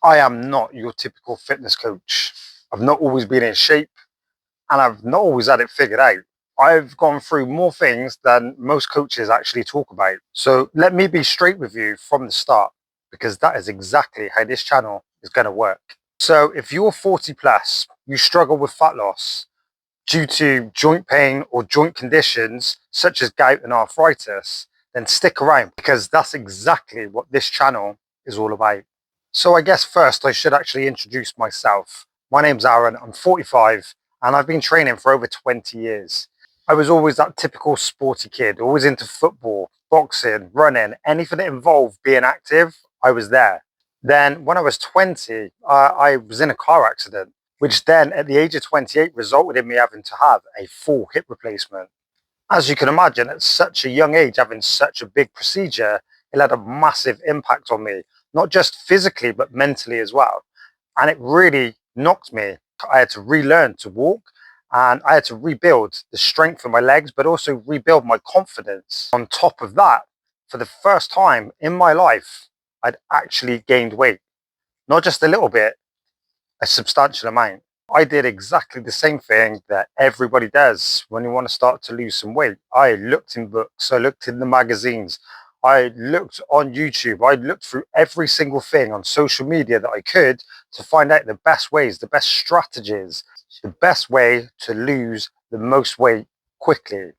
I am not your typical fitness coach. I've not always been in shape and I've not always had it figured out. I've gone through more things than most coaches actually talk about. So let me be straight with you from the start, because that is exactly how this channel is going to work. So if you're 40 plus, you struggle with fat loss due to joint pain or joint conditions such as gout and arthritis, then stick around, because that's exactly what this channel is all about. So I guess first I should actually introduce myself. My name's Aaron, I'm 45 and I've been training for over 20 years. I was always that typical sporty kid, always into football, boxing, running, anything that involved being active, I was there. Then when I was 20, I was in a car accident, which then at the age of 28 resulted in me having to have a full hip replacement. As you can imagine, at such a young age, having such a big procedure, it had a massive impact on me, not just physically, but mentally as well. And it really knocked me. I had to relearn to walk and I had to rebuild the strength of my legs, but also rebuild my confidence. On top of that, for the first time in my life, I'd actually gained weight, not just a little bit, a substantial amount. I did exactly the same thing that everybody does when you want to start to lose some weight. I looked in books, I looked in the magazines, I looked on YouTube, I looked through every single thing on social media that I could to find out the best ways, the best strategies, the best way to lose the most weight quickly.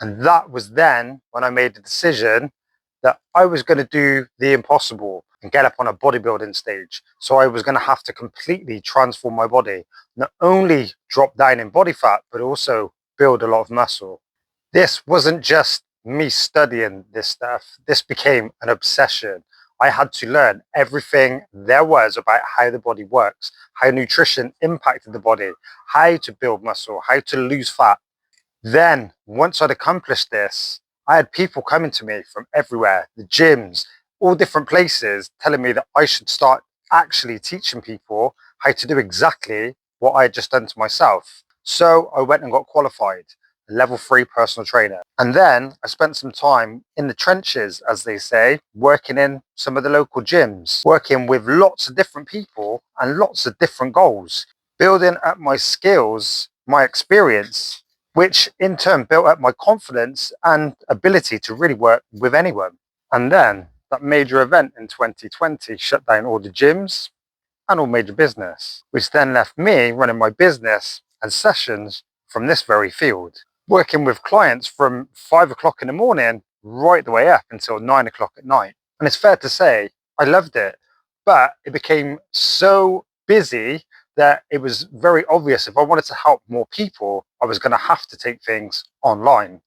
And that was then when I made the decision that I was going to do the impossible and get up on a bodybuilding stage. So I was going to have to completely transform my body, not only drop down in body fat, but also build a lot of muscle. This wasn't just me studying this stuff. This became an obsession. I had to learn everything there was about how the body works, how nutrition impacted the body, how to build muscle, how to lose fat. Then, once I'd accomplished this, I had people coming to me from everywhere, the gyms, all different places, telling me that I should start actually teaching people how to do exactly what I had just done to myself. So I went and got qualified, a level 3 personal trainer. And then I spent some time in the trenches, as they say, working in some of the local gyms, working with lots of different people and lots of different goals, building up my skills, my experience, which in turn built up my confidence and ability to really work with anyone. And then that major event in 2020 shut down all the gyms and all major business, which then left me running my business and sessions from this very field, working with clients from 5 o'clock in the morning right the way up until 9 o'clock at night. And it's fair to say I loved it, but it became so busy that it was very obvious if I wanted to help more people, I was going to have to take things online.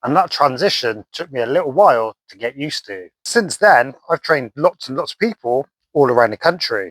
And that transition took me a little while to get used to. Since then, I've trained lots and lots of people all around the country.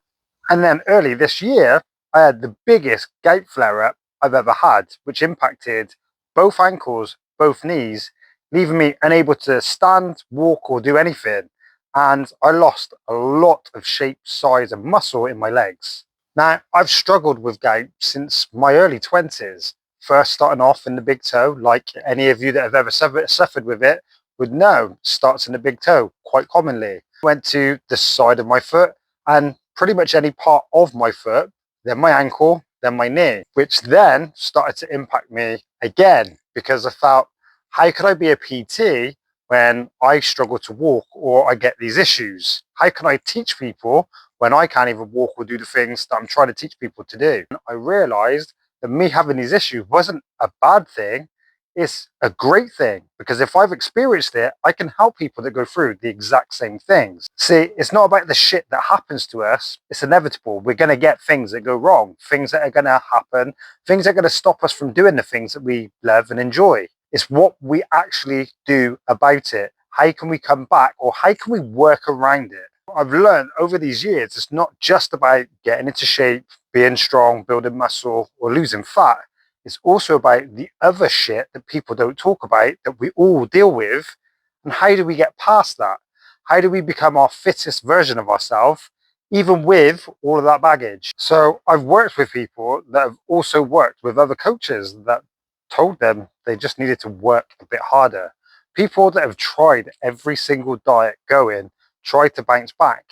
And then early this year, I had the biggest gout flare-up I've ever had, which impacted both ankles, both knees, leaving me unable to stand, walk, or do anything. And I lost a lot of shape, size, and muscle in my legs. Now, I've struggled with gout since my early 20s, first starting off in the big toe, like any of you that have ever suffered with it would know, starts in the big toe quite commonly. Went to the side of my foot and pretty much any part of my foot, then my ankle, then my knee, which then started to impact me again because I felt, how could I be a PT when I struggle to walk or I get these issues? How can I teach people when I can't even walk or do the things that I'm trying to teach people to do? And I realized that me having these issues wasn't a bad thing. It's a great thing, because if I've experienced it, I can help people that go through the exact same things. See, it's not about the shit that happens to us. It's inevitable. We're going to get things that go wrong, things that are going to happen, things that are going to stop us from doing the things that we love and enjoy. It's what we actually do about it. How can we come back, or how can we work around it? I've learned over these years, it's not just about getting into shape, being strong, building muscle, or losing fat. It's also about the other shit that people don't talk about that we all deal with. And how do we get past that? How do we become our fittest version of ourselves, even with all of that baggage? So I've worked with people that have also worked with other coaches that told them they just needed to work a bit harder. People that have tried every single diet going, tried to bounce back,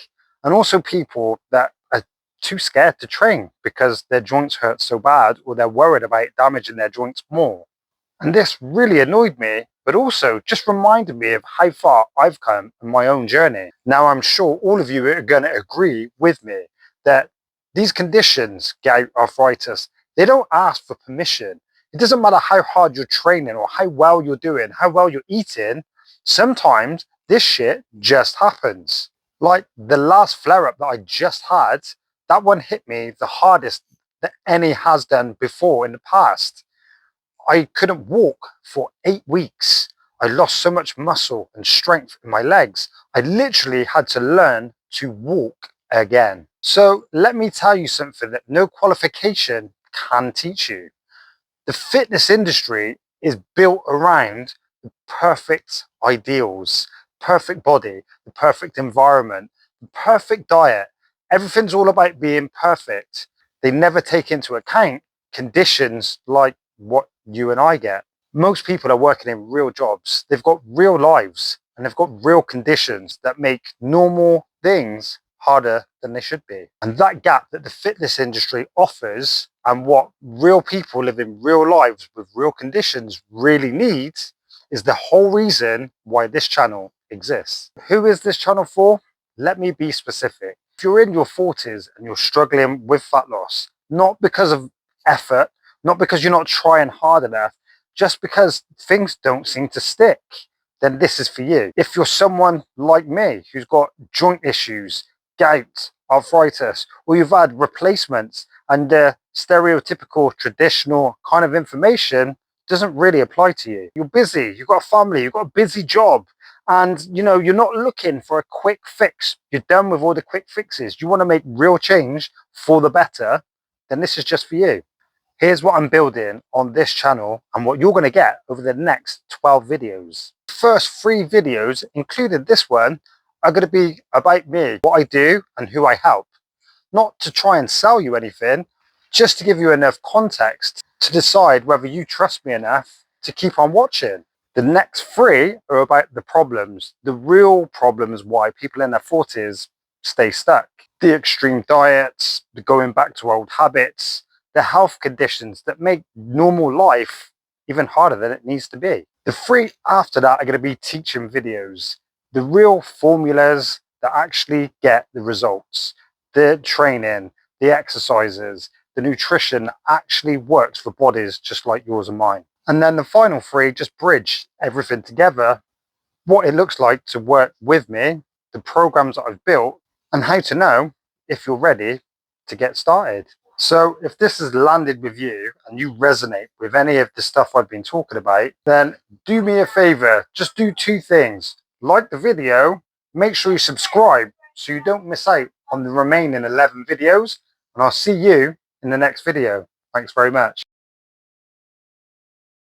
and also people that are too scared to train because their joints hurt so bad or they're worried about damaging their joints more. And this really annoyed me, but also just reminded me of how far I've come in my own journey. Now, I'm sure all of you are going to agree with me that these conditions, gout, arthritis, they don't ask for permission. It doesn't matter how hard you're training or how well you're doing, how well you're eating. Sometimes this shit just happens. Like the last flare up that I just had, that one hit me the hardest that any has done before in the past. I couldn't walk for 8 weeks. I lost so much muscle and strength in my legs. I literally had to learn to walk again. So let me tell you something that no qualification can teach you. The fitness industry is built around the perfect ideals, perfect body, the perfect environment, the perfect diet. Everything's all about being perfect. They never take into account conditions like what you and I get. Most people are working in real jobs. They've got real lives and they've got real conditions that make normal things harder than they should be. And that gap that the fitness industry offers and what real people living real lives with real conditions really need is the whole reason why this channel exists. Who is this channel for? Let me be specific. If you're in your 40s and you're struggling with fat loss, not because of effort, not because you're not trying hard enough, just because things don't seem to stick, then this is for you. If you're someone like me who's got joint issues, gout, arthritis, or you've had replacements and the stereotypical traditional kind of information doesn't really apply to you. You're busy, you've got a family, you've got a busy job, and you're not looking for a quick fix. You're done with all the quick fixes. You want to make real change for the better, then this is just for you. Here's what I'm building on this channel and what you're going to get over the next 12 videos. The first 3 videos, including this one, are going to be about me, what I do and who I help. Not to try and sell you anything, just to give you enough context to decide whether you trust me enough to keep on watching. The next 3 are about the problems, the real problems why people in their 40s stay stuck. The extreme diets, the going back to old habits, the health conditions that make normal life even harder than it needs to be. The 3 after that are going to be teaching videos, the real formulas that actually get the results, the training, the exercises, the nutrition that actually works for bodies just like yours and mine. And then the final 3 just bridge everything together, what it looks like to work with me, the programs that I've built, and how to know if you're ready to get started. So if this has landed with you and you resonate with any of the stuff I've been talking about, then do me a favor, just do 2 things. Like the video, make sure you subscribe so you don't miss out on the remaining 11 videos, and I'll see you in the next video. Thanks very much.